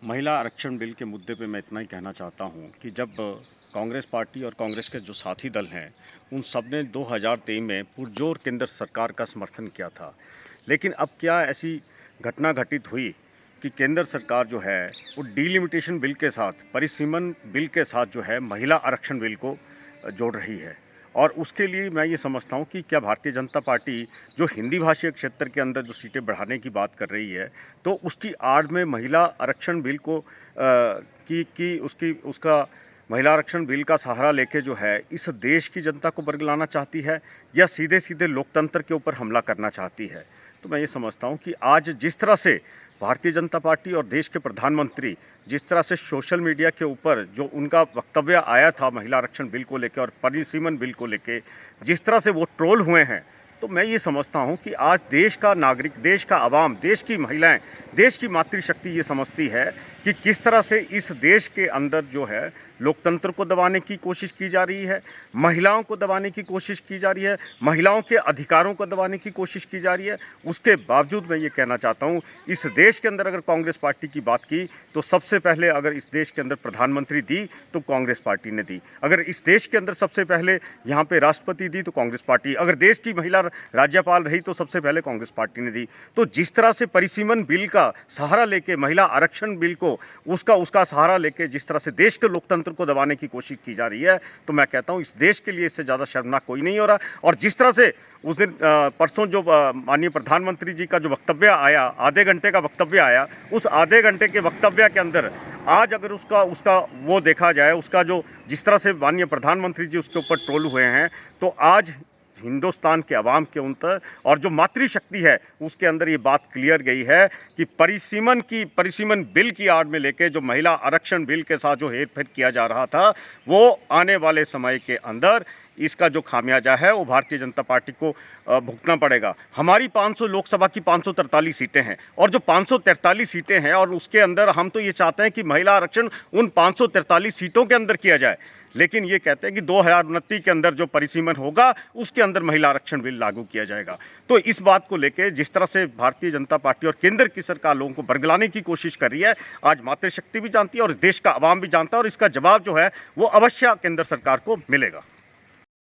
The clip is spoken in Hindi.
महिला आरक्षण बिल के मुद्दे पे मैं इतना ही कहना चाहता हूँ कि जब कांग्रेस पार्टी और कांग्रेस के जो साथी दल हैं उन सब ने 2023 में पुरजोर केंद्र सरकार का समर्थन किया था। लेकिन अब क्या ऐसी घटना घटित हुई कि केंद्र सरकार जो है वो डिलिमिटेशन बिल के साथ, परिसीमन बिल के साथ जो है महिला आरक्षण बिल को जोड़ रही है। और उसके लिए मैं ये समझता हूँ कि क्या भारतीय जनता पार्टी जो हिंदी भाषी क्षेत्र के अंदर जो सीटें बढ़ाने की बात कर रही है, तो उसकी आड़ में महिला आरक्षण बिल को उसका महिला आरक्षण बिल का सहारा लेके जो है इस देश की जनता को बरगलाना चाहती है या सीधे सीधे लोकतंत्र के ऊपर हमला करना चाहती है। तो मैं ये समझता हूँ कि आज जिस तरह से भारतीय जनता पार्टी और देश के प्रधानमंत्री जिस तरह से सोशल मीडिया के ऊपर जो उनका वक्तव्य आया था महिला आरक्षण बिल को लेकर और परिसीमन बिल को लेकर जिस तरह से वो ट्रोल हुए हैं, तो मैं ये समझता हूँ कि आज देश का नागरिक, देश का आवाम, देश की महिलाएं, देश की मातृशक्ति ये समझती है कि किस तरह से इस देश के अंदर जो है लोकतंत्र को दबाने की कोशिश की जा रही है, महिलाओं को दबाने की कोशिश की जा रही है, महिलाओं के अधिकारों को दबाने की कोशिश की जा रही है। उसके बावजूद मैं ये कहना चाहता हूँ, इस देश के अंदर अगर कांग्रेस पार्टी की बात की तो सबसे पहले अगर इस देश के अंदर प्रधानमंत्री दी तो कांग्रेस पार्टी ने दी, अगर इस देश के अंदर सबसे पहले यहाँ पे राष्ट्रपति दी तो कांग्रेस पार्टी, अगर देश की महिला राज्यपाल रही तो सबसे पहले कांग्रेस पार्टी ने दी। तो जिस तरह से परिसीमन बिल का सहारा लेके, महिला आरक्षण बिल को उसका सहारा लेके जिस तरह से देश के लोकतंत्र को दबाने की कोशिश की जा रही है, तो मैं कहता हूं इस देश के लिए इससे ज़्यादा शर्मनाक कोई नहीं हो रहा। और जिस तरह से उस दिन परसों जो माननीय प्रधानमंत्री जी का जो वक्तव्य आया, आधे घंटे का वक्तव्य आया, उस आधे घंटे के वक्तव्य के अंदर आज अगर उसका वो देखा जाए, उसका जो जिस तरह से माननीय प्रधानमंत्री जी उसके ऊपर ट्रोल हुए हैं, तो आज हिंदुस्तान के अवाम के अंदर और जो मातृशक्ति है उसके अंदर ये बात क्लियर गई है कि परिसीमन बिल की आड़ में लेके जो महिला आरक्षण बिल के साथ जो हेरफेर किया जा रहा था, वो आने वाले समय के अंदर इसका जो खामियाजा है वो भारतीय जनता पार्टी को भुगतना पड़ेगा। हमारी 500 लोकसभा की 543 सीटें हैं और जो 543 सीटें हैं और उसके अंदर हम तो ये चाहते हैं कि महिला आरक्षण उन 543 सीटों के अंदर किया जाए, लेकिन ये कहते हैं कि 2029 के अंदर जो परिसीमन होगा उसके अंदर महिला आरक्षण बिल लागू किया जाएगा। तो इस बात को लेकर जिस तरह से भारतीय जनता पार्टी और केंद्र की सरकार लोगों को बरगलाने की कोशिश कर रही है, आज मातृशक्ति भी जानती है और देश का आवाम भी जानता है और इसका जवाब जो है वो अवश्य केंद्र सरकार को मिलेगा।